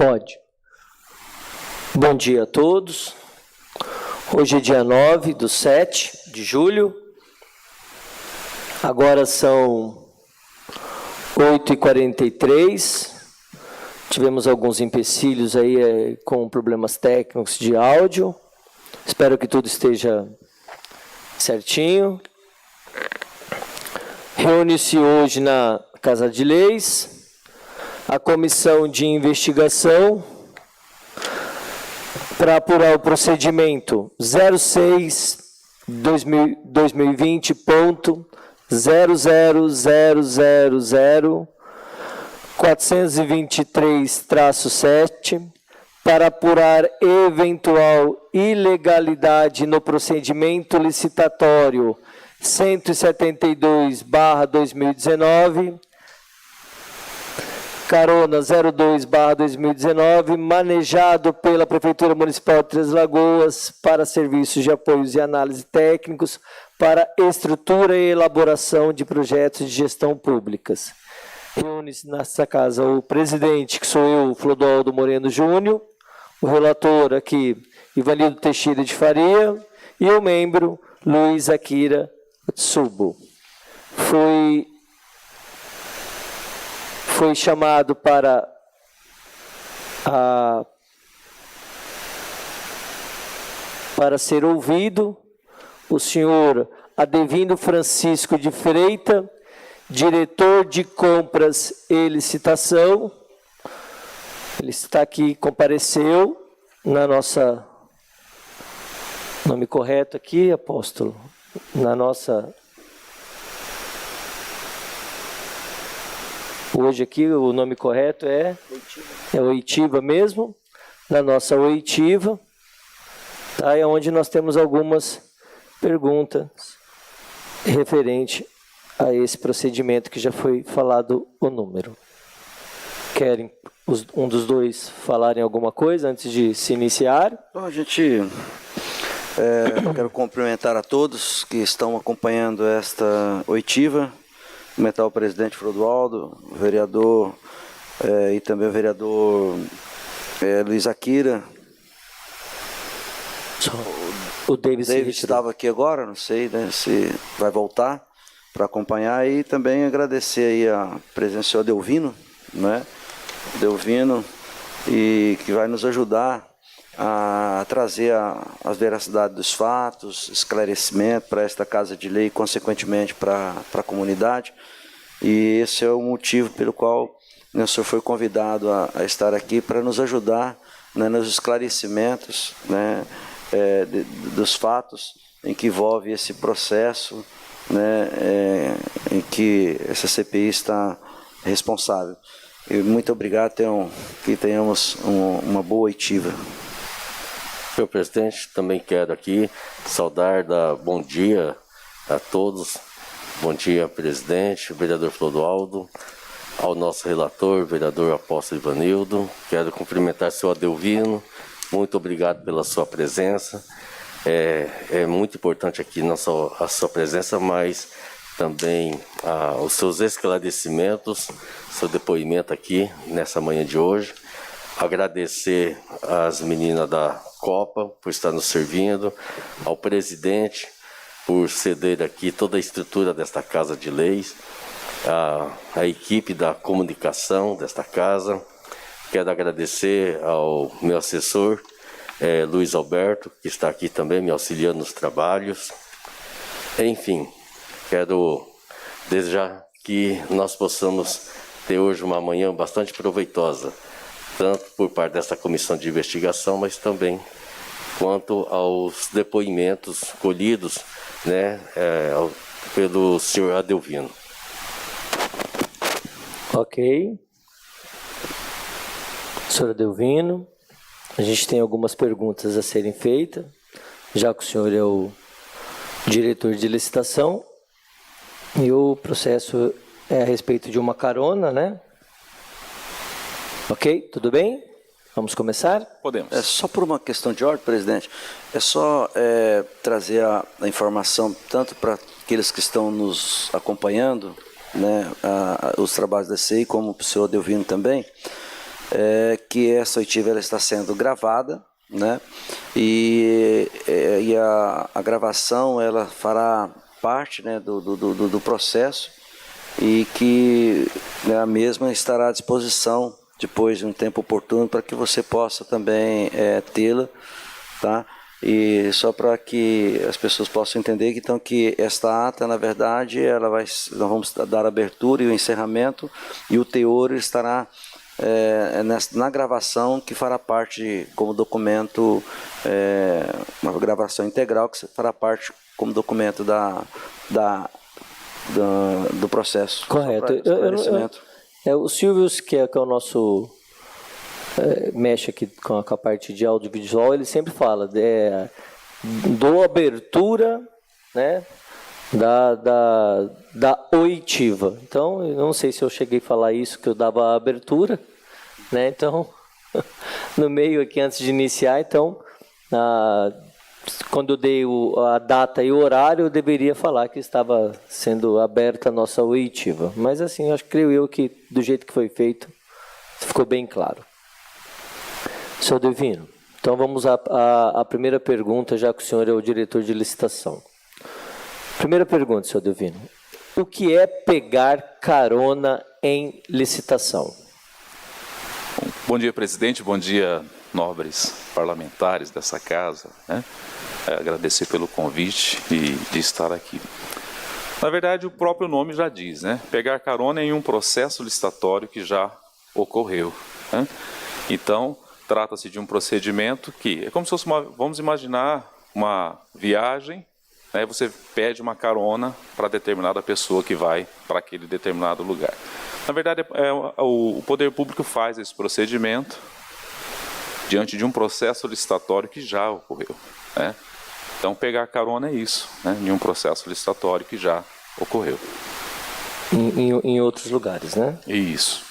Pode. Bom dia a todos. Hoje é dia 9/7 de julho. Agora são 8h43. Tivemos alguns empecilhos aí com problemas técnicos de áudio. Espero que tudo esteja certinho. Reúne-se hoje na Casa de Leis a comissão de investigação para apurar o procedimento 06.2020.0000423-7 para apurar eventual ilegalidade no procedimento licitatório 172/2019, carona 02/2019, manejado pela Prefeitura Municipal de Três Lagoas para serviços de apoios e análise técnicos para estrutura e elaboração de projetos de gestão públicas. Reúne-se nesta casa o presidente, que sou eu, Clodoaldo Moreno Júnior, o relator aqui, Ivanildo Teixeira de Faria, e o membro, Luiz Akira Tsubo. Foi chamado para ser ouvido o senhor Adevino Francisco de Freitas, diretor de compras e licitação. Ele está aqui, compareceu na nossa... Nome correto aqui, apóstolo? Na nossa... Hoje aqui o nome correto é Oitiva mesmo, na nossa Oitiva, tá? É onde nós temos algumas perguntas referente a esse procedimento que já foi falado o número. Querem um dos dois falarem alguma coisa antes de se iniciar? Bom, eu quero cumprimentar a todos que estão acompanhando esta oitiva, cumprimentar o presidente Clodoaldo, o vereador e também o vereador Luiz Akira. O David estava aqui agora, não sei, né, se vai voltar para acompanhar, e também agradecer aí a presença do senhor Delvino, né? Delvino, e que vai nos ajudar a trazer a veracidade dos fatos, esclarecimento para esta Casa de Lei e, consequentemente, para a comunidade. E esse é o motivo pelo qual o senhor foi convidado a estar aqui, para nos ajudar, né, nos esclarecimentos, né, dos fatos em que envolve esse processo, né, em que essa CPI está responsável. E muito obrigado, que tenhamos uma boa oitiva. Senhor presidente, também quero aqui bom dia a todos. Bom dia, presidente, vereador Clodoaldo, ao nosso relator, vereador apóstolo Ivanildo. Quero cumprimentar o senhor Adelvino. Muito obrigado pela sua presença. É muito importante aqui não só a sua presença, mas também os seus esclarecimentos, seu depoimento aqui nessa manhã de hoje. Agradecer às meninas da Copa por estar nos servindo, ao presidente por ceder aqui toda a estrutura desta Casa de Leis, a equipe da comunicação desta casa. Quero agradecer ao meu assessor, Luiz Alberto, que está aqui também me auxiliando nos trabalhos. Enfim, quero desejar que nós possamos ter hoje uma manhã bastante proveitosa, tanto por parte dessa comissão de investigação, mas também quanto aos depoimentos colhidos, né, pelo senhor Adelvino. Ok. Senhor Adelvino, a gente tem algumas perguntas a serem feitas, já que o senhor é o diretor de licitação, e o processo é a respeito de uma carona, né? Ok, tudo bem? Vamos começar? Podemos. Só por uma questão de ordem, presidente, é só trazer a informação, tanto para aqueles que estão nos acompanhando, né, os trabalhos da CEI, como para o senhor Adelvino também, que essa oitiva ela está sendo gravada, né? E a gravação ela fará parte, né, do processo, e que, né, a mesma estará à disposição depois de um tempo oportuno para que você possa também tê-la, tá? E só para que as pessoas possam entender que, então, que esta ata, na verdade, nós vamos dar a abertura e o encerramento, e o teor estará na gravação, que fará parte como documento, uma gravação integral que fará parte como documento do processo. Correto. O Silvio, que é o nosso... mexe aqui com a parte de audiovisual, ele sempre fala do abertura, né, da oitiva. Então, eu não sei se eu cheguei a falar isso, que eu dava a abertura, né? Então, no meio aqui, antes de iniciar, então, quando eu dei a data e o horário, eu deveria falar que estava sendo aberta a nossa oitiva. Mas assim, creio eu que do jeito que foi feito, ficou bem claro. Senhor Delvino, então vamos à primeira pergunta, já que o senhor é o diretor de licitação. Primeira pergunta, senhor Delvino. O que é pegar carona em licitação? Bom dia, presidente. Bom dia, nobres parlamentares dessa casa, né? Agradecer pelo convite e de estar aqui. Na verdade, o próprio nome já diz, né? Pegar carona em um processo licitatório que já ocorreu, né? Então, trata-se de um procedimento que é como se fosse vamos imaginar uma viagem, né? Você pede uma carona para determinada pessoa que vai para aquele determinado lugar. Na verdade, o poder público faz esse procedimento diante de um processo licitatório que já ocorreu, né? Então, pegar carona é isso, né? Em um processo licitatório que já ocorreu. Em outros lugares, né? Isso.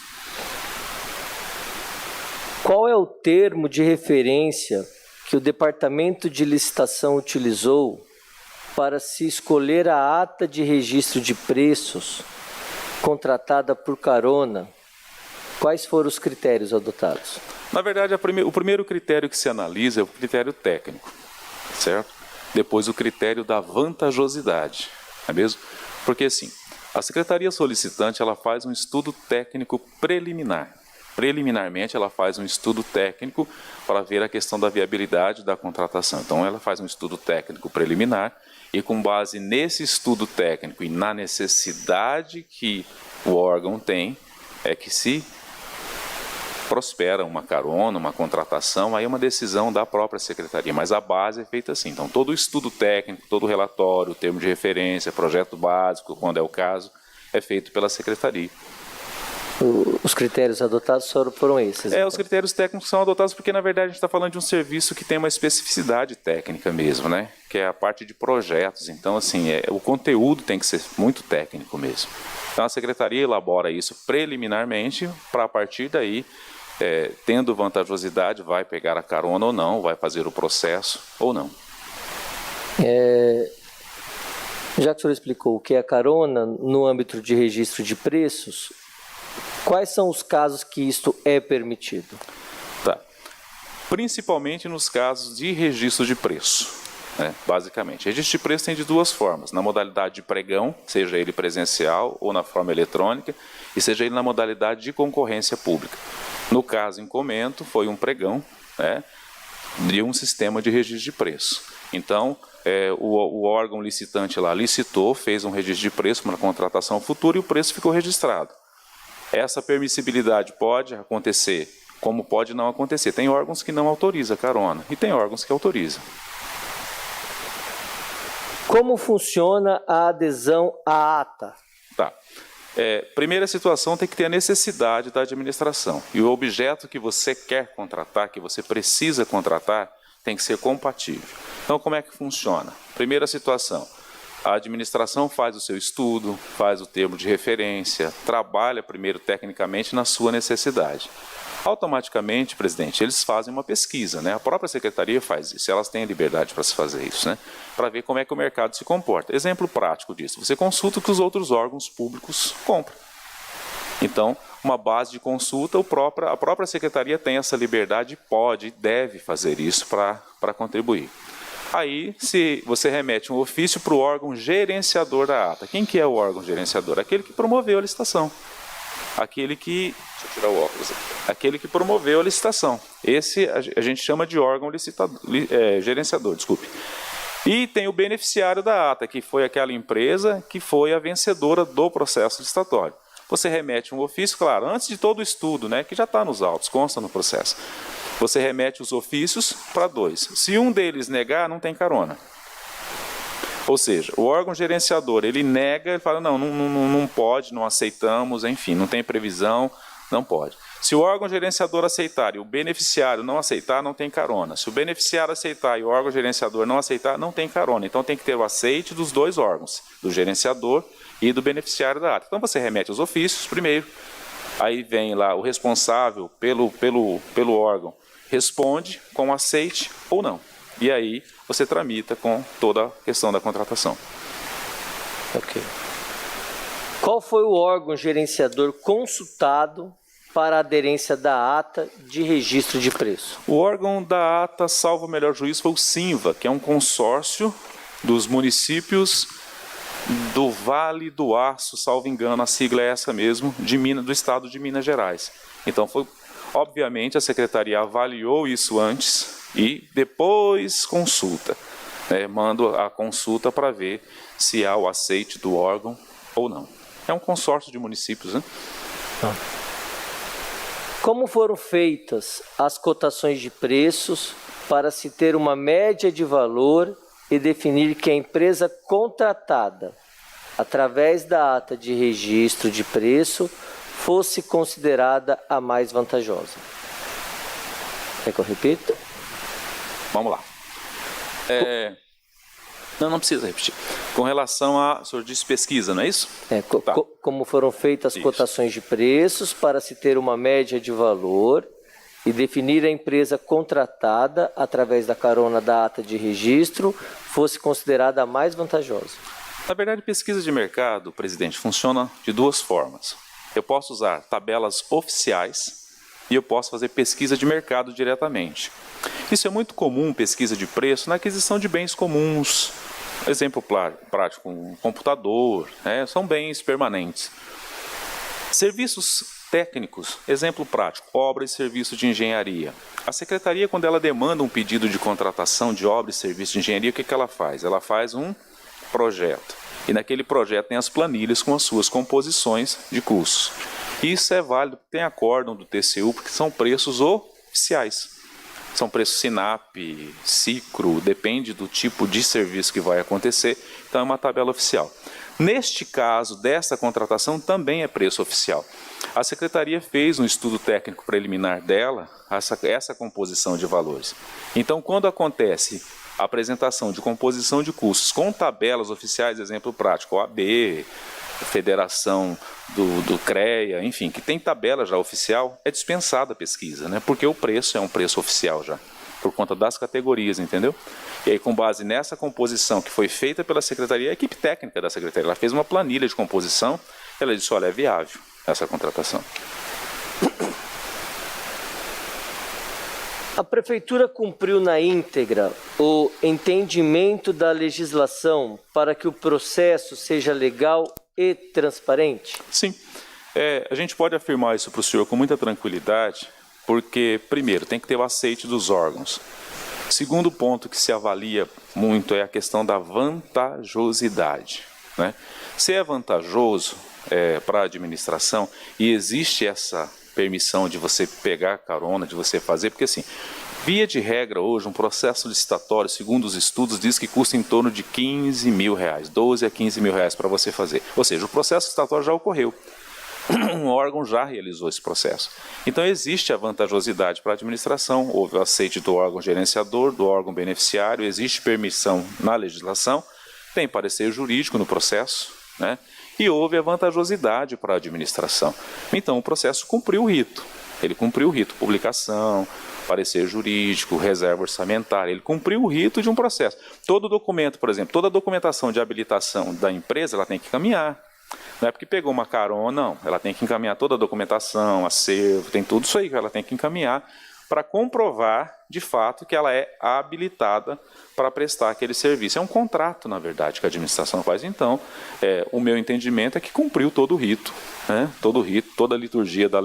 Qual é o termo de referência que o Departamento de Licitação utilizou para se escolher a ata de registro de preços contratada por carona? Quais foram os critérios adotados? Na verdade, o primeiro critério que se analisa é o critério técnico, certo? Depois o critério da vantajosidade, não é mesmo? Porque assim, a Secretaria Solicitante ela faz um estudo técnico preliminar. Preliminarmente, ela faz um estudo técnico para ver a questão da viabilidade da contratação. Então, ela faz um estudo técnico preliminar e, com base nesse estudo técnico e na necessidade que o órgão tem, é que se prospera uma carona, uma contratação, aí é uma decisão da própria Secretaria, mas a base é feita assim. Então, todo o estudo técnico, todo o relatório, o termo de referência, projeto básico, quando é o caso, é feito pela Secretaria. Os critérios adotados foram esses? Então. Os critérios técnicos são adotados porque, na verdade, a gente está falando de um serviço que tem uma especificidade técnica mesmo, né? Que é a parte de projetos. Então, assim, o conteúdo tem que ser muito técnico mesmo. Então, a Secretaria elabora isso preliminarmente para, a partir daí, tendo vantajosidade, vai pegar a carona ou não, vai fazer o processo ou não. Já que o senhor explicou o que é a carona no âmbito de registro de preços, quais são os casos que isto é permitido? Tá. Principalmente nos casos de registro de preço, né? Basicamente. Registro de preço tem de duas formas, na modalidade de pregão, seja ele presencial ou na forma eletrônica, e seja ele na modalidade de concorrência pública. No caso em comento, foi um pregão, né, de um sistema de registro de preço. Então, o órgão licitante lá licitou, fez um registro de preço para contratação futura e o preço ficou registrado. Essa permissibilidade pode acontecer, como pode não acontecer. Tem órgãos que não autorizam carona e tem órgãos que autorizam. Como funciona a adesão à ata? Tá. Primeira situação, tem que ter a necessidade da administração. E o objeto que você quer contratar, que você precisa contratar, tem que ser compatível. Então, como é que funciona? Primeira situação. A administração faz o seu estudo, faz o termo de referência, trabalha primeiro tecnicamente na sua necessidade. Automaticamente, presidente, eles fazem uma pesquisa, né? A própria secretaria faz isso, elas têm liberdade para se fazer isso, né? Para ver como é que o mercado se comporta. Exemplo prático disso, você consulta o que os outros órgãos públicos compram. Então, uma base de consulta, a própria secretaria tem essa liberdade, pode e deve fazer isso para contribuir. Aí, se você remete um ofício para o órgão gerenciador da ata. Quem que é o órgão gerenciador? Aquele que promoveu a licitação. Aquele que... Deixa eu tirar o óculos aqui. Aquele que promoveu a licitação. Esse a gente chama de órgão gerenciador, desculpe. E tem o beneficiário da ata, que foi aquela empresa que foi a vencedora do processo licitatório. Você remete um ofício, claro, antes de todo o estudo, né, que já está nos autos, consta no processo. Você remete os ofícios para 2. Se um deles negar, não tem carona. Ou seja, o órgão gerenciador, ele nega, ele fala, não pode, não aceitamos, enfim, não tem previsão, não pode. Se o órgão gerenciador aceitar e o beneficiário não aceitar, não tem carona. Se o beneficiário aceitar e o órgão gerenciador não aceitar, não tem carona. Então tem que ter o aceite dos 2 órgãos, do gerenciador e do beneficiário da ata. Então você remete os ofícios primeiro, aí vem lá o responsável pelo órgão, responde com aceite ou não. E aí você tramita com toda a questão da contratação. Ok. Qual foi o órgão gerenciador consultado para a aderência da ata de registro de preço? O órgão da ata, salvo o melhor juízo, foi o SINVA, que é um consórcio dos municípios do Vale do Aço, salvo engano, a sigla é essa mesmo, do estado de Minas Gerais. Então, obviamente, a secretaria avaliou isso antes e depois consulta. Manda a consulta para ver se há o aceite do órgão ou não. É um consórcio de municípios, né? Como foram feitas as cotações de preços para se ter uma média de valor e definir que a empresa contratada, através da ata de registro de preço, fosse considerada a mais vantajosa? Quer que eu repita? Vamos lá. Não precisa repetir. Com relação a... O senhor disse pesquisa, não é isso? Tá. Como foram feitas as Isso. cotações de preços para se ter uma média de valor e definir a empresa contratada, através da carona da ata de registro, fosse considerada a mais vantajosa. Na verdade, pesquisa de mercado, presidente, funciona de 2 formas. Eu posso usar tabelas oficiais e eu posso fazer pesquisa de mercado diretamente. Isso é muito comum, pesquisa de preço, na aquisição de bens comuns. Exemplo prático, um computador, são bens permanentes. Serviços técnicos, exemplo prático, obra e serviço de engenharia. A secretaria, quando ela demanda um pedido de contratação de obra e serviço de engenharia, o que ela faz? Ela faz um projeto. E naquele projeto tem as planilhas com as suas composições de custos. Isso é válido, tem acórdão do TCU, porque são preços oficiais. São preços SINAP, Cicro, depende do tipo de serviço que vai acontecer, então é uma tabela oficial. Neste caso, dessa contratação, também é preço oficial. A Secretaria fez um estudo técnico preliminar dela, essa composição de valores. Então, quando acontece a apresentação de composição de custos com tabelas oficiais, exemplo prático, OAB, Federação do CREA, enfim, que tem tabela já oficial, é dispensada a pesquisa, né? Porque o preço é um preço oficial já, por conta das categorias, entendeu? E aí, com base nessa composição que foi feita pela Secretaria, a equipe técnica da Secretaria, ela fez uma planilha de composição, ela disse, olha, é viável essa contratação. A Prefeitura cumpriu na íntegra o entendimento da legislação para que o processo seja legal e transparente? Sim, a gente pode afirmar isso para o senhor com muita tranquilidade, porque, primeiro, tem que ter o aceite dos órgãos. Segundo ponto que se avalia muito é a questão da vantajosidade, né? Se é vantajoso para a administração e existe essa permissão de você pegar carona, de você fazer, porque assim, via de regra hoje, um processo licitatório, segundo os estudos, diz que custa em torno de R$15 mil, 12 a 15 mil reais para você fazer. Ou seja, o processo licitatório já ocorreu. Um órgão já realizou esse processo. Então existe a vantajosidade para a administração, houve o aceite do órgão gerenciador, do órgão beneficiário, existe permissão na legislação, tem parecer jurídico no processo, né? E houve a vantajosidade para a administração. Então o processo cumpriu o rito. Ele cumpriu o rito, publicação, parecer jurídico, reserva orçamentária, ele cumpriu o rito de um processo. Todo documento, por exemplo, toda a documentação de habilitação da empresa, ela tem que caminhar. Não é porque pegou uma carona, não. Ela tem que encaminhar toda a documentação, acervo, tem tudo isso aí que ela tem que encaminhar para comprovar, de fato, que ela é habilitada para prestar aquele serviço. É um contrato, na verdade, que a administração faz. Então, o meu entendimento é que cumpriu todo o rito, né? Todo o rito, toda a liturgia da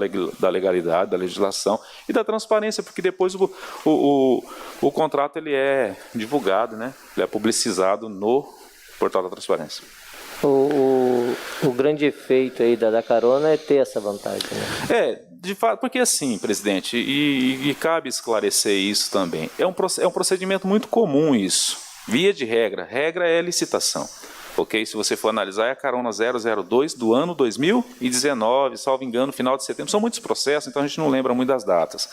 legalidade, da legislação e da transparência, porque depois o contrato ele é divulgado, né? Ele é publicizado no portal da transparência. O grande efeito aí da carona é ter essa vantagem, né? De fato, porque assim, presidente, e cabe esclarecer isso também, é um procedimento muito comum isso. Via de regra é licitação. Ok? Se você for analisar, é a carona 002 do ano 2019, salvo engano, final de setembro. São muitos processos, então a gente não lembra muito das datas.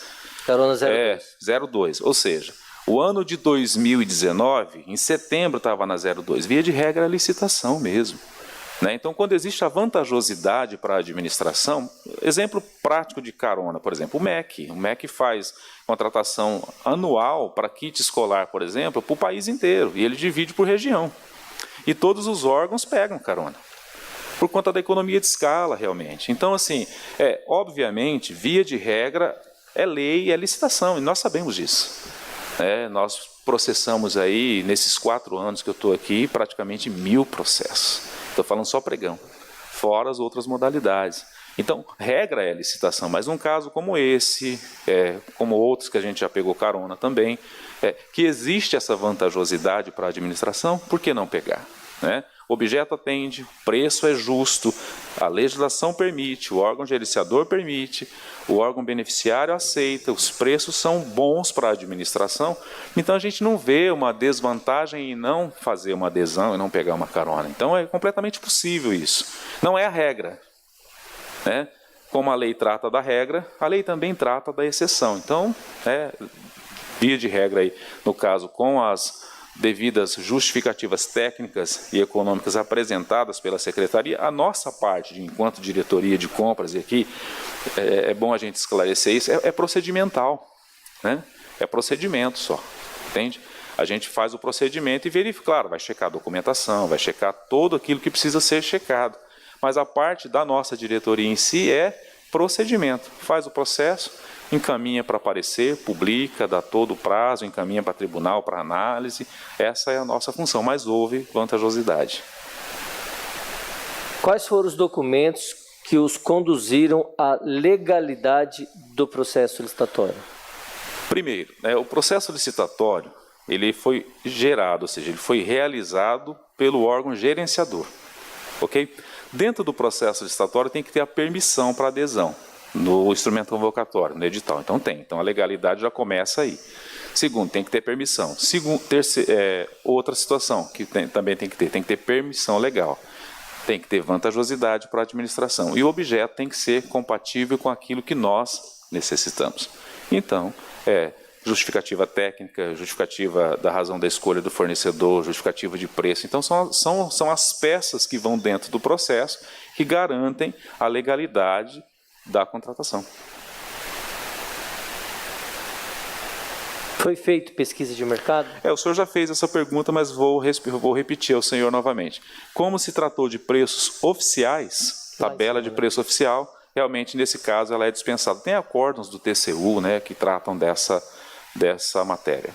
Carona 02. 02, ou seja, o ano de 2019, em setembro estava na 02. Via de regra é licitação mesmo. Né? Então, quando existe a vantajosidade para a administração, exemplo prático de carona, por exemplo, o MEC faz contratação anual para kit escolar, por exemplo, para o país inteiro, e ele divide por região. E todos os órgãos pegam carona, por conta da economia de escala, realmente. Então, assim, obviamente, via de regra, é lei, é licitação, e nós sabemos disso. Nós processamos aí, nesses 4 anos que eu estou aqui, praticamente 1000 processos. Estou falando só pregão, fora as outras modalidades. Então, regra é licitação, mas um caso como esse, como outros que a gente já pegou carona também, que existe essa vantajosidade para a administração, por que não pegar? Né? O objeto atende, o preço é justo, a legislação permite, o órgão gerenciador permite, o órgão beneficiário aceita, os preços são bons para a administração, então a gente não vê uma desvantagem em não fazer uma adesão e não pegar uma carona. Então é completamente possível isso. Não é a regra. Né? Como a lei trata da regra, a lei também trata da exceção. Então, via de regra aí, no caso, com as devidas justificativas técnicas e econômicas apresentadas pela Secretaria, a nossa parte, enquanto diretoria de compras, e aqui é bom a gente esclarecer isso, é procedimental, né? É procedimento só, entende? A gente faz o procedimento e verifica, claro, vai checar a documentação, vai checar todo aquilo que precisa ser checado, mas a parte da nossa diretoria em si é procedimento, faz o processo, encaminha para parecer, publica, dá todo o prazo, encaminha para tribunal, para análise. Essa é a nossa função, mas houve vantajosidade. Quais foram os documentos que os conduziram à legalidade do processo licitatório? Primeiro, o processo licitatório ele foi gerado, ou seja, ele foi realizado pelo órgão gerenciador. Ok? Dentro do processo licitatório tem que ter a permissão para adesão. No instrumento convocatório, no edital. Então tem. Então a legalidade já começa aí. Segundo, tem que ter permissão. Outra situação que também tem que ter permissão legal. Tem que ter vantajosidade para a administração. E o objeto tem que ser compatível com aquilo que nós necessitamos. Então, justificativa técnica, justificativa da razão da escolha do fornecedor, justificativa de preço. Então são as peças que vão dentro do processo que garantem a legalidade da contratação. Foi feito pesquisa de mercado? O senhor já fez essa pergunta, mas vou repetir ao senhor novamente. Como se tratou de preços oficiais, tabela de preço oficial, realmente nesse caso ela é dispensada. Tem acórdãos do TCU, né, que tratam dessa matéria.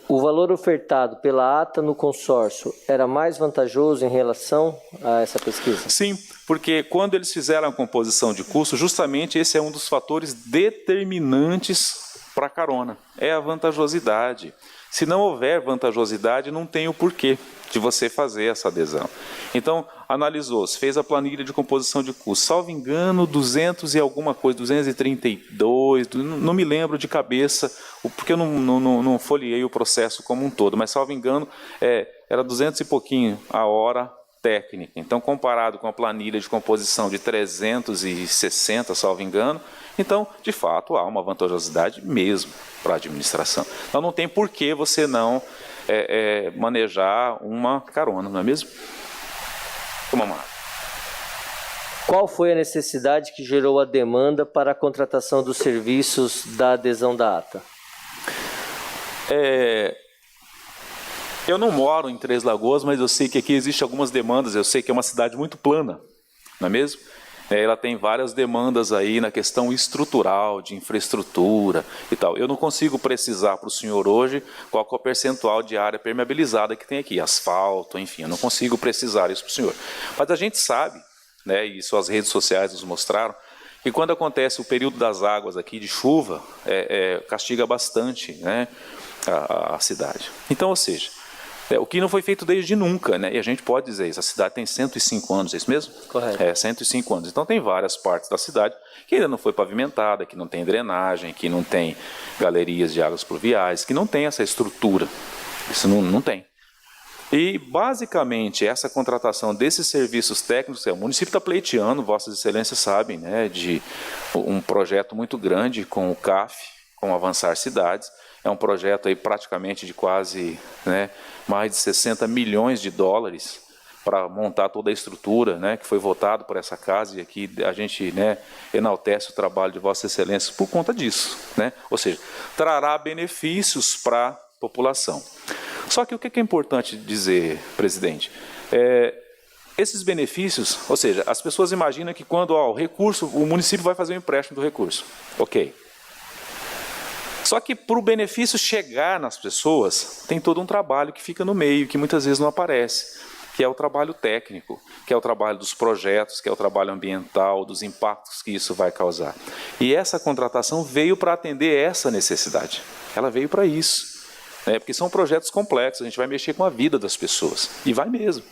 O valor ofertado pela ata no consórcio era mais vantajoso em relação a essa pesquisa? Sim, porque quando eles fizeram a composição de custo, justamente esse é um dos fatores determinantes para a carona, é a vantajosidade. Se não houver vantajosidade, não tem o porquê de você fazer essa adesão. Então, analisou, fez a planilha de composição de custos, salvo engano, 200 e alguma coisa, 232, não me lembro de cabeça, porque eu não folheei o processo como um todo, mas salvo engano, era 200 e pouquinho a hora técnica. Então, comparado com a planilha de composição de 360, salvo engano, então, de fato, há uma vantajosidade mesmo para a administração. Então, não tem por que você não manejar uma carona, não é mesmo? Qual foi a necessidade que gerou a demanda para a contratação dos serviços da adesão da ata? Eu não moro em Três Lagoas, mas eu sei que aqui existem algumas demandas. Eu sei que é uma cidade muito plana, não é mesmo? Ela tem várias demandas aí na questão estrutural, de infraestrutura e tal. Eu não consigo precisar para o senhor hoje qual é o percentual de área permeabilizada que tem aqui, asfalto, enfim, eu não consigo precisar isso para o senhor. Mas a gente sabe, né, e isso as redes sociais nos mostraram, que quando acontece o período das águas aqui de chuva, castiga bastante, né, a cidade. Então, ou seja, o que não foi feito desde nunca, né? E a gente pode dizer isso, a cidade tem 105 anos, é isso mesmo? Correto. 105 anos. Então tem várias partes da cidade que ainda não foi pavimentada, que não tem drenagem, que não tem galerias de águas pluviais, que não tem essa estrutura. Isso não tem. E, basicamente, essa contratação desses serviços técnicos, o município está pleiteando, Vossas Excelências sabem, né, de um projeto muito grande com o CAF, com o Avançar Cidades. É um projeto aí praticamente de quase, né, mais de 60 milhões de dólares para montar toda a estrutura, né, que foi votado por essa casa, e aqui a gente, né, enaltece o trabalho de Vossas Excelências por conta disso, né? Ou seja, trará benefícios para a população. Só que o que é importante dizer, presidente, esses benefícios, ou seja, as pessoas imaginam que quando o recurso, o município vai fazer um empréstimo do recurso, ok. Só que para o benefício chegar nas pessoas, tem todo um trabalho que fica no meio, que muitas vezes não aparece, que é o trabalho técnico, que é o trabalho dos projetos, que é o trabalho ambiental, dos impactos que isso vai causar. E essa contratação veio para atender essa necessidade, ela veio para isso. Porque são projetos complexos, a gente vai mexer com a vida das pessoas, e vai mesmo.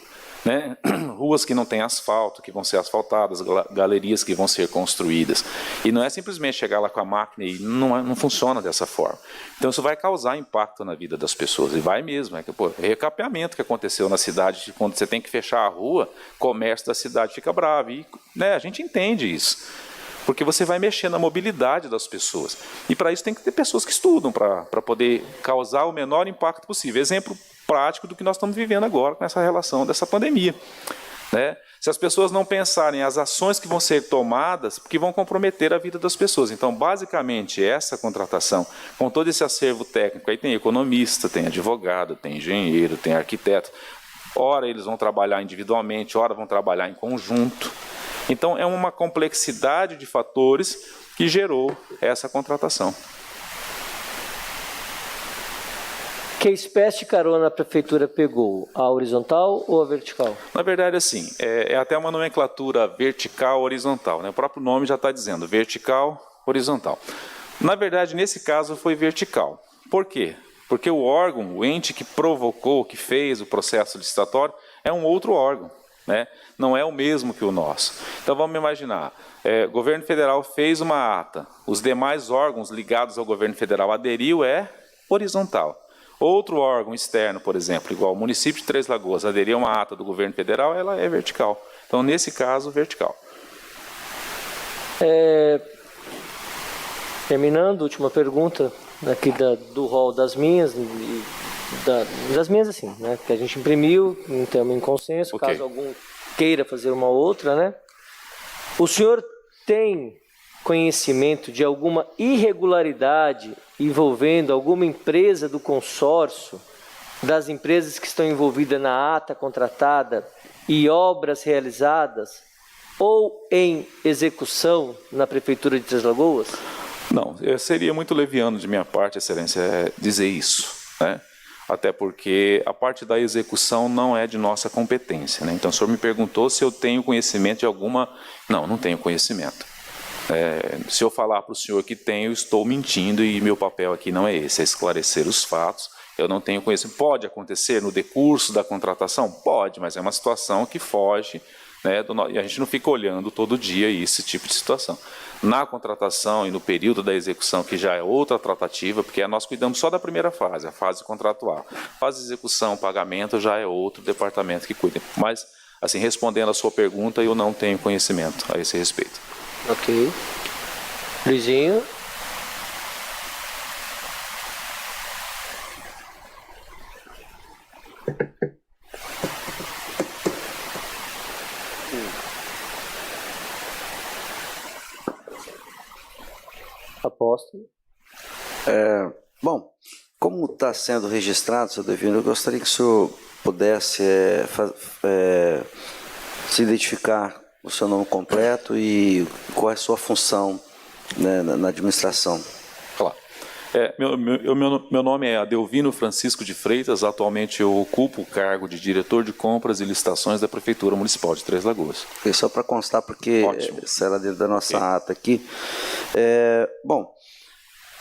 Né? Ruas que não têm asfalto, que vão ser asfaltadas, galerias que vão ser construídas. E não é simplesmente chegar lá com a máquina e não funciona dessa forma. Então isso vai causar impacto na vida das pessoas, e vai mesmo. Recapeamento que aconteceu na cidade, quando você tem que fechar a rua, o comércio da cidade fica bravo, e a gente entende isso. Porque você vai mexer na mobilidade das pessoas. E para isso tem que ter pessoas que estudam, para poder causar o menor impacto possível. Exemplo prático do que nós estamos vivendo agora com essa relação dessa pandemia. Né? Se as pessoas não pensarem as ações que vão ser tomadas, que vão comprometer a vida das pessoas. Então, basicamente, essa contratação, com todo esse acervo técnico, aí tem economista, tem advogado, tem engenheiro, tem arquiteto. Ora eles vão trabalhar individualmente, ora vão trabalhar em conjunto. Então, é uma complexidade de fatores que gerou essa contratação. Que espécie de carona a prefeitura pegou? A horizontal ou a vertical? Na verdade, assim, é até uma nomenclatura vertical, horizontal. Né? O próprio nome já está dizendo vertical, horizontal. Na verdade, nesse caso, foi vertical. Por quê? Porque o órgão, o ente que provocou, que fez o processo licitatório, é um outro órgão. Né? Não é o mesmo que o nosso. Então vamos imaginar, o governo federal fez uma ata, os demais órgãos ligados ao governo federal aderiu, é horizontal. Outro órgão externo, por exemplo, igual o município de Três Lagoas, aderiu a uma ata do governo federal, ela é vertical. Então nesse caso, vertical. Terminando, última pergunta aqui do rol das minhas, das minhas assim, né, que a gente imprimiu, não temos em consenso, Okay. Caso algum queira fazer uma outra, né? O senhor tem conhecimento de alguma irregularidade envolvendo alguma empresa do consórcio, das empresas que estão envolvidas na ata contratada e obras realizadas ou em execução na Prefeitura de Três Lagoas? Não, seria muito leviano de minha parte, Excelência, dizer isso, né? Até porque a parte da execução não é de nossa competência. Né? Então, o senhor me perguntou se eu tenho conhecimento de alguma... Não tenho conhecimento. Se eu falar para o senhor que tenho, eu estou mentindo e meu papel aqui não é esse, é esclarecer os fatos. Eu não tenho conhecimento. Pode acontecer no decurso da contratação? Pode, mas é uma situação que foge, né, e a gente não fica olhando todo dia esse tipo de situação. Na contratação e no período da execução, que já é outra tratativa, porque nós cuidamos só da primeira fase, a fase contratual. A fase de execução, pagamento, já é outro departamento que cuida. Mas, assim, respondendo a sua pergunta, eu não tenho conhecimento a esse respeito. Ok. Luizinho. Apóstolo. Bom, Como está sendo registrado, senhor Devino, eu gostaria que o senhor pudesse se identificar o seu nome completo e qual é a sua função, né, na administração. Claro. Meu nome é Adelvino Francisco de Freitas, atualmente eu ocupo o cargo de diretor de compras e licitações da Prefeitura Municipal de Três Lagoas. E só para constar, porque isso era dentro da nossa ata aqui. Bom,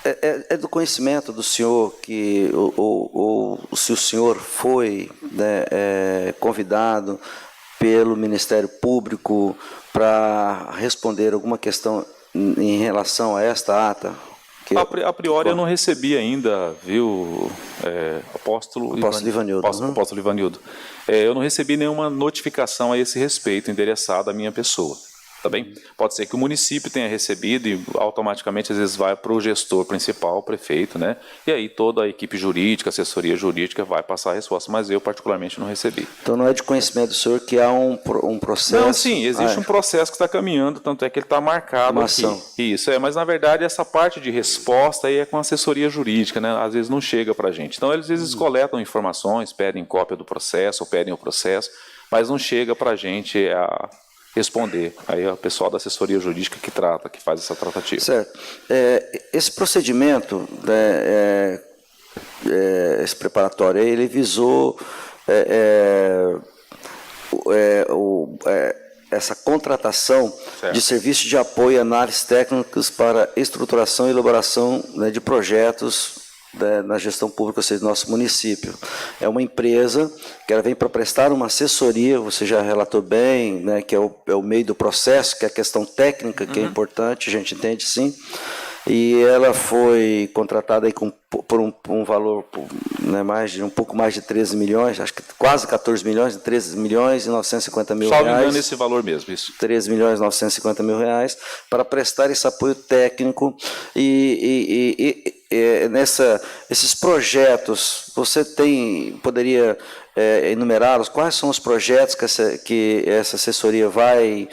é do conhecimento do senhor que, ou se o senhor foi, né, convidado pelo Ministério Público para responder alguma questão em relação a esta ata? A priori eu não recebi ainda, viu, apóstolo Ivanildo. Apóstolo Ivanildo. Eu não recebi nenhuma notificação a esse respeito endereçada à minha pessoa. Tá bem? Pode ser que o município tenha recebido e automaticamente às vezes vai para o gestor principal, o prefeito, né? E aí toda a equipe jurídica, assessoria jurídica vai passar a resposta, mas eu particularmente não recebi. Então não é de conhecimento do senhor que há um processo? Não, sim, existe um processo que está caminhando, tanto é que ele está marcado aqui. Isso, mas na verdade essa parte de resposta aí é com a assessoria jurídica, né? Às vezes não chega para a gente. Então eles às vezes coletam informações, pedem cópia do processo, ou pedem o processo, mas não chega para a gente a responder. Aí é o pessoal da assessoria jurídica que trata, que faz essa tratativa. Certo. Esse procedimento, né, esse preparatório, ele visou essa contratação de serviços de apoio e análises técnicas para estruturação e elaboração, né, de projetos na gestão pública, ou seja, do nosso município. É uma empresa que ela vem para prestar uma assessoria, você já relatou bem, né, que é o meio do processo, que é a questão técnica, que é importante, a gente entende sim, e ela foi contratada aí por um valor, né, um pouco mais de 13 milhões, acho que quase 14 milhões, 13 milhões e 950 mil reais. Só me engano esse valor mesmo, isso. 13 milhões e 950 mil reais, para prestar esse apoio técnico esses projetos, você poderia enumerá-los? Quais são os projetos que essa assessoria vai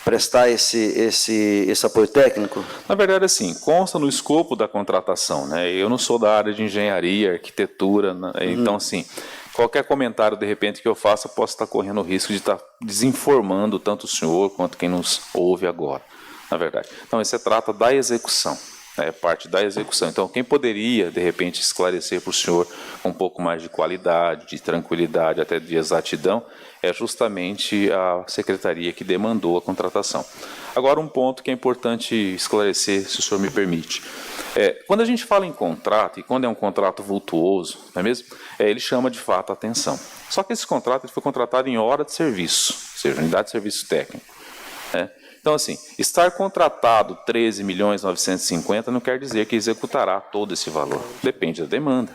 prestar esse apoio técnico? Na verdade, assim, consta no escopo da contratação, né? Eu não sou da área de engenharia, arquitetura, né? Então, assim, qualquer comentário, de repente, que eu faça, posso estar correndo o risco de estar desinformando tanto o senhor quanto quem nos ouve agora, na verdade. Então, isso trata da execução. É parte da execução. Então, quem poderia, de repente, esclarecer para o senhor com um pouco mais de qualidade, de tranquilidade, até de exatidão, é justamente a secretaria que demandou a contratação. Agora, um ponto que é importante esclarecer, se o senhor me permite. Quando a gente fala em contrato, e quando é um contrato vultuoso, não é mesmo? Ele chama de fato a atenção. Só que esse contrato foi contratado em hora de serviço, ou seja, unidade de serviço técnico, né? Então, assim, estar contratado 13 milhões 950 não quer dizer que executará todo esse valor. Depende da demanda.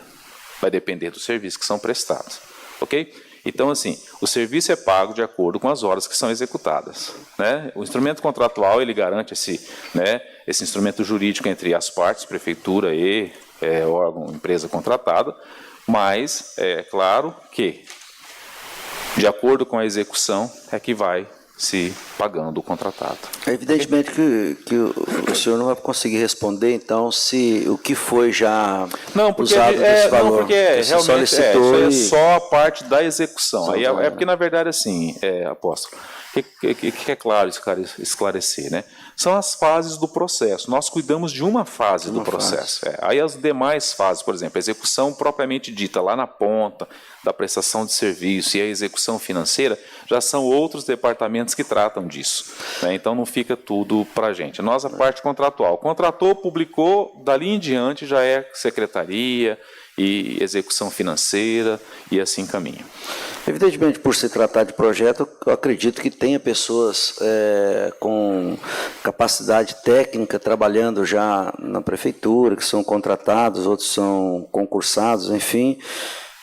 Vai depender dos serviços que são prestados. Ok? Então, assim, o serviço é pago de acordo com as horas que são executadas, né? O instrumento contratual, ele garante esse instrumento jurídico entre as partes, prefeitura e órgão, empresa contratada, mas é claro que, de acordo com a execução, é que vai se pagando o contratado. Evidentemente que o senhor não vai conseguir responder, então, se o que foi já usado desse valor. Não, porque realmente isso é só a parte da execução. Aí porque, na verdade, assim, apóstolo, que é claro esclarecer, né? São as fases do processo. Nós cuidamos de uma fase do processo. Aí as demais fases, por exemplo, a execução propriamente dita, lá na ponta da prestação de serviço e a execução financeira, já são outros departamentos que tratam disso, né? Então não fica tudo para a gente. Nós, a parte contratual. Contratou, publicou, dali em diante já é secretaria e execução financeira e assim caminha. Evidentemente, por se tratar de projeto, eu acredito que tenha pessoas com capacidade técnica trabalhando já na prefeitura, que são contratados, outros são concursados, enfim,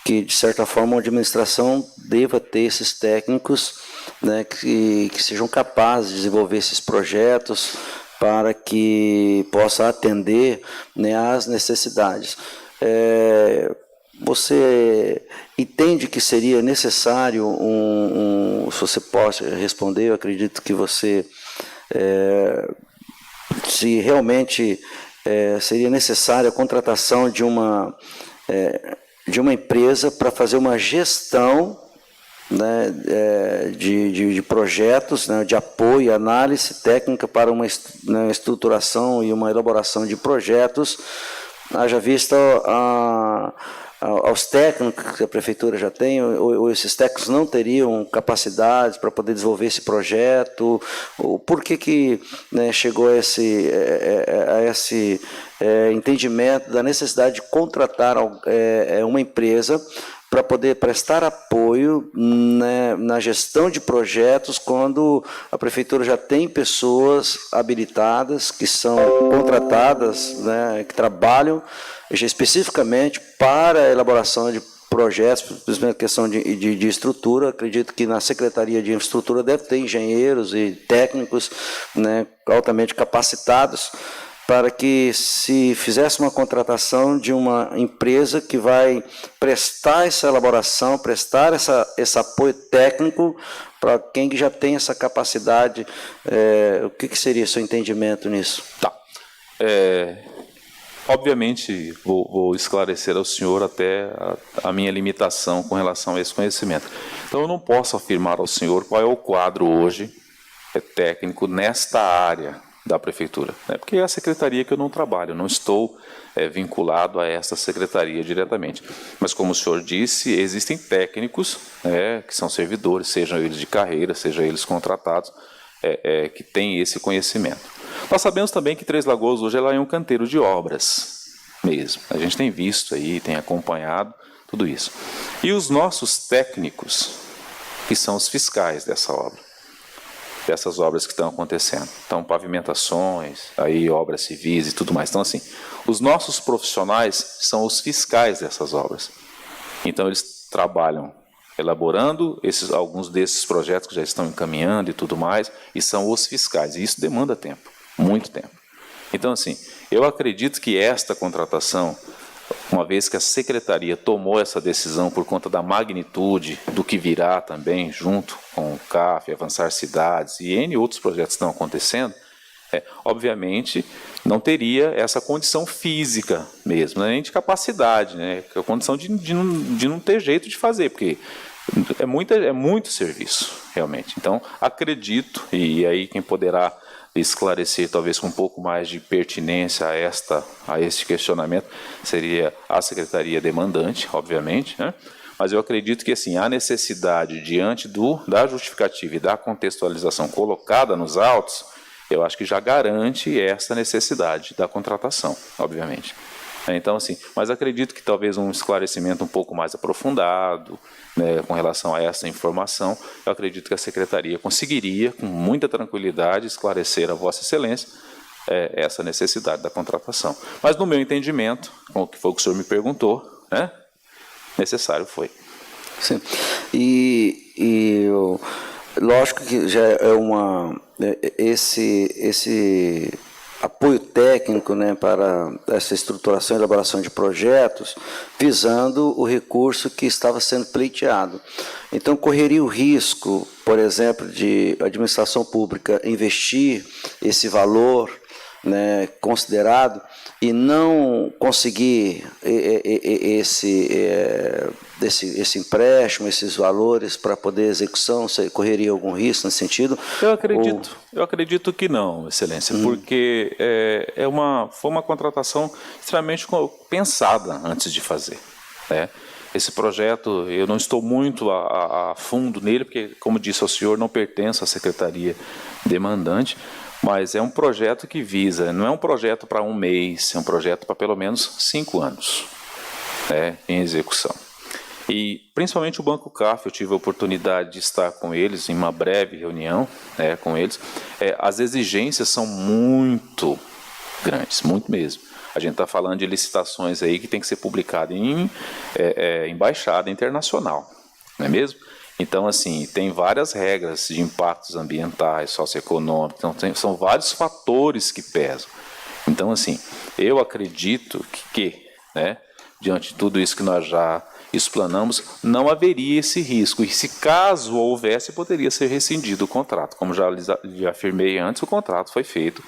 que de certa forma a administração deva ter esses técnicos, né, que sejam capazes de desenvolver esses projetos para que possa atender, né, às necessidades. Você entende que seria necessário se você pode responder, eu acredito que você, se realmente seria necessária a contratação de uma empresa para fazer uma gestão, né, de projetos, né, de apoio e análise técnica para uma estruturação e uma elaboração de projetos, haja vista aos técnicos que a Prefeitura já tem, ou esses técnicos não teriam capacidades para poder desenvolver esse projeto, ou por que né, chegou a esse entendimento da necessidade de contratar uma empresa para poder prestar apoio, né, na gestão de projetos, quando a Prefeitura já tem pessoas habilitadas, que são contratadas, né, que trabalham especificamente para a elaboração de projetos, principalmente a questão de estrutura. Acredito que na Secretaria de Infraestrutura deve ter engenheiros e técnicos, né, altamente capacitados, para que se fizesse uma contratação de uma empresa que vai prestar essa elaboração, prestar esse apoio técnico para quem já tem essa capacidade. O que seria seu entendimento nisso? Tá. Obviamente, vou esclarecer ao senhor até a minha limitação com relação a esse conhecimento. Então, eu não posso afirmar ao senhor qual é o quadro hoje técnico nesta área da Prefeitura, né? Porque é a secretaria que eu não trabalho, eu não estou vinculado a essa secretaria diretamente. Mas, como o senhor disse, existem técnicos, né, que são servidores, sejam eles de carreira, sejam eles contratados, que têm esse conhecimento. Nós sabemos também que Três Lagoas hoje ela é um canteiro de obras mesmo. A gente tem visto aí, tem acompanhado tudo isso. E os nossos técnicos, que são os fiscais dessa obra, dessas obras que estão acontecendo. Então, pavimentações, aí obras civis e tudo mais. Então, assim, os nossos profissionais são os fiscais dessas obras. Então, eles trabalham elaborando alguns desses projetos que já estão encaminhando e tudo mais, e são os fiscais. E isso demanda tempo, muito tempo. Então, assim, eu acredito que esta contratação, uma vez que a Secretaria tomou essa decisão por conta da magnitude do que virá também, junto com o CAF, Avançar Cidades e N outros projetos que estão acontecendo, obviamente não teria essa condição física mesmo, nem de capacidade, né? A condição de não ter jeito de fazer, porque é muito serviço, realmente. Então, acredito, e aí quem poderá esclarecer talvez com um pouco mais de pertinência a este questionamento seria a secretaria demandante, obviamente, né? Mas eu acredito que assim, a necessidade diante da justificativa e da contextualização colocada nos autos, eu acho que já garante essa necessidade da contratação, obviamente. Então, assim, mas acredito que talvez um esclarecimento um pouco mais aprofundado, né, com relação a essa informação, eu acredito que a Secretaria conseguiria, com muita tranquilidade, esclarecer a Vossa Excelência essa necessidade da contratação. Mas, no meu entendimento, com o que foi o que o senhor me perguntou, né, necessário foi. Sim. Lógico que já é esse apoio técnico, né, para essa estruturação e elaboração de projetos, visando o recurso que estava sendo pleiteado. Então, correria o risco, por exemplo, de a administração pública investir esse valor, né, considerado e não conseguir esse empréstimo, esses valores para poder execução. Você correria algum risco nesse sentido? Eu acredito que não, Excelência, porque foi uma contratação extremamente pensada antes de fazer, né? Esse projeto, eu não estou muito a fundo nele, porque, como disse ao senhor, não pertence à secretaria demandante, mas é um projeto que visa, não é um projeto para um mês, é um projeto para pelo menos 5 anos, né, em execução. E principalmente o Banco CAF, eu tive a oportunidade de estar com eles em uma breve reunião, né, com eles. As exigências são muito grandes, muito mesmo. A gente está falando de licitações aí que tem que ser publicada em embaixada internacional, não é mesmo? Então, assim, tem várias regras de impactos ambientais, socioeconômicos, então são vários fatores que pesam. Então, assim, eu acredito que né, diante de tudo isso que nós já explanamos, não haveria esse risco. E se caso houvesse, poderia ser rescindido o contrato. Como já lhe afirmei antes, o contrato foi feito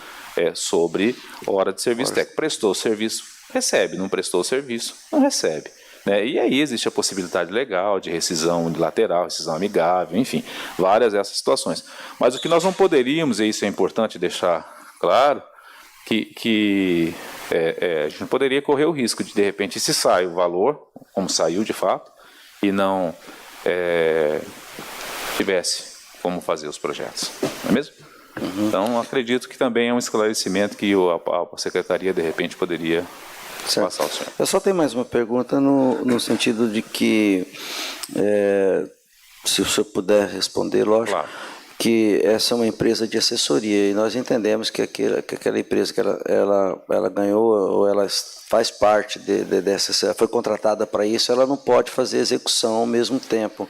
sobre hora de serviço técnico. Prestou o serviço, recebe. Não prestou o serviço, não recebe. Né? E aí existe a possibilidade legal de rescisão unilateral, rescisão amigável, enfim, várias dessas situações. Mas o que nós não poderíamos, e isso é importante deixar claro, que a gente poderia correr o risco de repente, se sai o valor, como saiu de fato, e não tivesse como fazer os projetos, não é mesmo? Então, acredito que também é um esclarecimento que a Secretaria, de repente, poderia passar ao senhor. Eu só tenho mais uma pergunta no sentido de que, se o senhor puder responder, lógico, claro, que essa é uma empresa de assessoria e nós entendemos que aquela empresa que ela ganhou ou ela faz parte dessa, foi contratada para isso, ela não pode fazer execução ao mesmo tempo.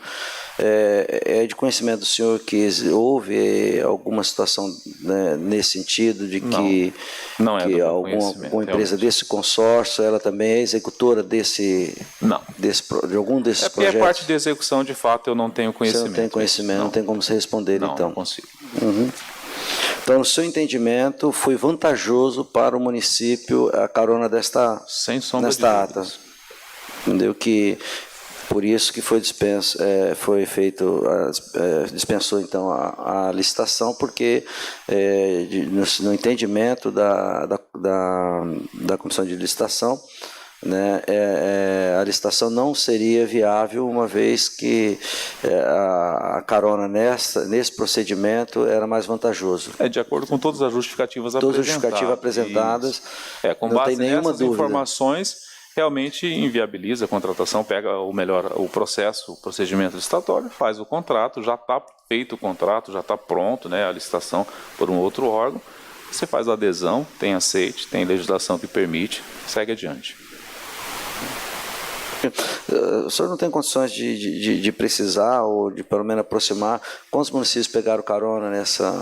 É de conhecimento do senhor que houve alguma situação, né, nesse sentido de que, não é que alguma empresa desse consórcio, ela também é executora de algum desses projetos? É parte de execução, de fato, eu não tenho conhecimento. Você não tem conhecimento, não tem como você responder, então? Não consigo. Então, no seu entendimento, foi vantajoso para o município a carona nesta ata? Entendeu? Que por isso que foi feito, dispensou então a licitação, porque no entendimento da comissão de licitação, né, a licitação não seria viável, uma vez que a carona nesse procedimento era mais vantajoso. De acordo com todas as justificativas apresentadas. Todas as justificativas apresentadas, com não base tem nenhuma nessas dúvida. Informações, realmente inviabiliza a contratação, pega o procedimento licitatório, faz o contrato, já está feito o contrato, já está pronto, né, a licitação por um outro órgão, você faz a adesão, tem aceite, tem legislação que permite, segue adiante. O senhor não tem condições de precisar ou de pelo menos aproximar quantos municípios pegaram carona nessa...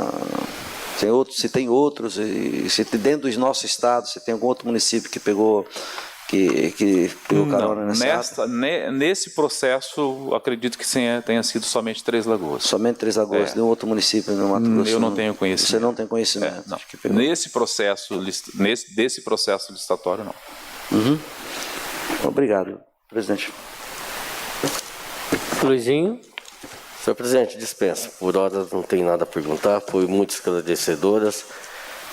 Se tem outros, e se dentro do nosso estado, se tem algum outro município que pegou carona nessa ata? Nesse processo, acredito que tenha sido somente Três Lagoas. Somente Três Lagoas, nenhum outro município no Mato Grosso? Eu não tenho conhecimento. Você não tem conhecimento? Não. Desse processo licitatório, não. Obrigado, presidente. Luizinho. Senhor presidente, dispensa. Por hora não tem nada a perguntar, foi muito esclarecedoras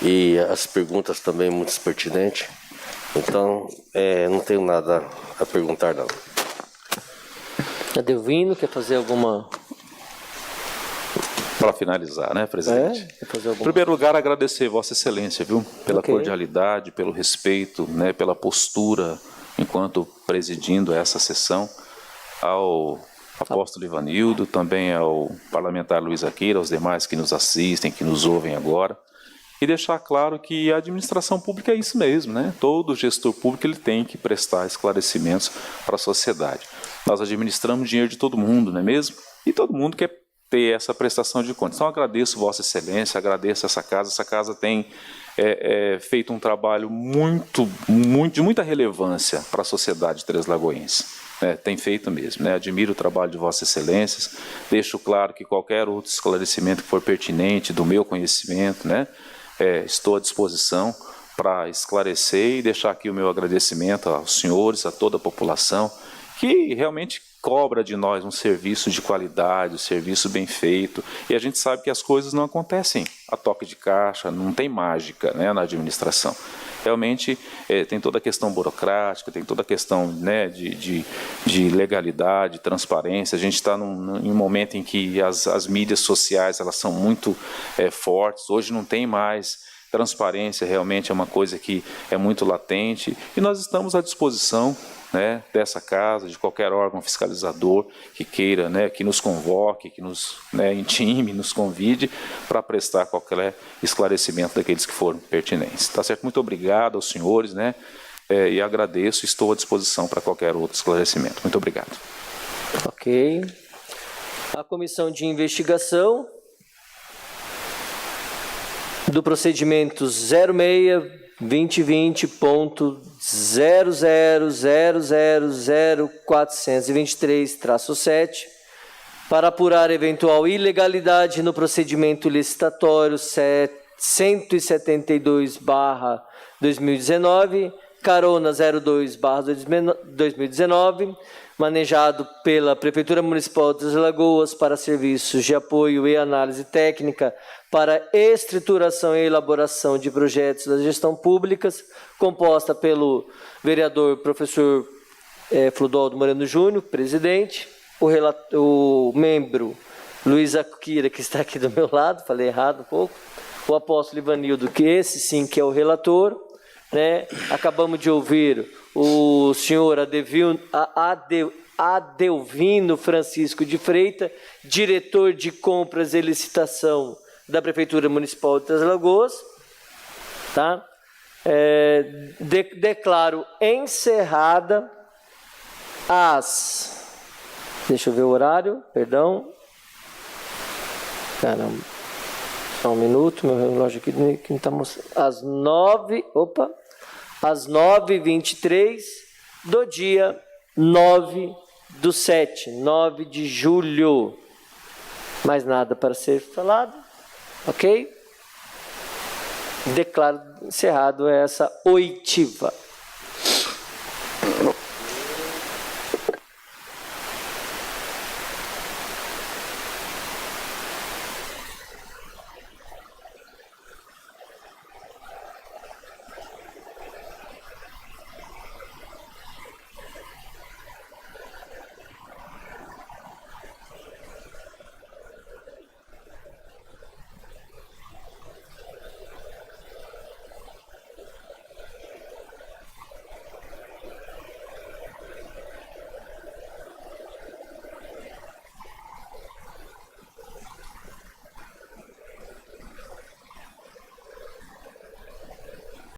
e as perguntas também muito pertinentes. Então, não tenho nada a perguntar, não. Adelvino, quer fazer alguma... Para finalizar, né, presidente? Em primeiro lugar, agradecer Vossa Excelência, viu? Pela cordialidade, pelo respeito, né, pela postura enquanto presidindo essa sessão, ao apóstolo Ivanildo, também ao parlamentar Luiz Aqueira, aos demais que nos assistem, que nos ouvem agora, e deixar claro que a administração pública é isso mesmo, né? Todo gestor público ele tem que prestar esclarecimentos para a sociedade. Nós administramos dinheiro de todo mundo, não é mesmo? E todo mundo quer ter essa prestação de contas. Então, agradeço Vossa Excelência, agradeço essa casa tem feito um trabalho de muita relevância para a sociedade treslagoense. Tem feito mesmo, né? Admiro o trabalho de Vossas Excelências, deixo claro que qualquer outro esclarecimento que for pertinente do meu conhecimento, né? Estou à disposição para esclarecer e deixar aqui o meu agradecimento aos senhores, a toda a população, que realmente cobra de nós um serviço de qualidade, um serviço bem feito, e a gente sabe que as coisas não acontecem a toque de caixa, não tem mágica, né, na administração. Realmente tem toda a questão burocrática, tem toda a questão, né, de legalidade, transparência. A gente está em um momento em que as mídias sociais elas são muito fortes, hoje não tem mais transparência, realmente é uma coisa que é muito latente, e nós estamos à disposição, né, dessa casa, de qualquer órgão fiscalizador que queira, né, que nos convoque, que nos, né, intime, nos convide para prestar qualquer esclarecimento daqueles que forem pertinentes. Tá certo? Muito obrigado aos senhores, né, e agradeço, estou à disposição para qualquer outro esclarecimento. Muito obrigado. Ok. A comissão de investigação do procedimento 2020.00000423-7, para apurar eventual ilegalidade no procedimento licitatório 172/2019, carona 02/2019, manejado pela Prefeitura Municipal de Três Lagoas para serviços de apoio e análise técnica para escrituração e elaboração de projetos da gestão públicas, composta pelo vereador professor Clodoaldo Moreno Júnior, presidente, o membro Luiz Akira, que está aqui do meu lado, falei errado um pouco, o apóstolo Ivanildo, que esse sim que é o relator, né? Acabamos de ouvir o senhor Adelvino Francisco de Freitas, diretor de compras e licitação da Prefeitura Municipal de Três Lagoas. Tá? Declaro encerrada às... Deixa eu ver o horário, perdão. Caramba. Só um minuto, meu relógio aqui não está mostrando. Às 9h23 do dia 9/7, 9 de julho. Mais nada para ser falado, ok? Declaro encerrado essa oitiva.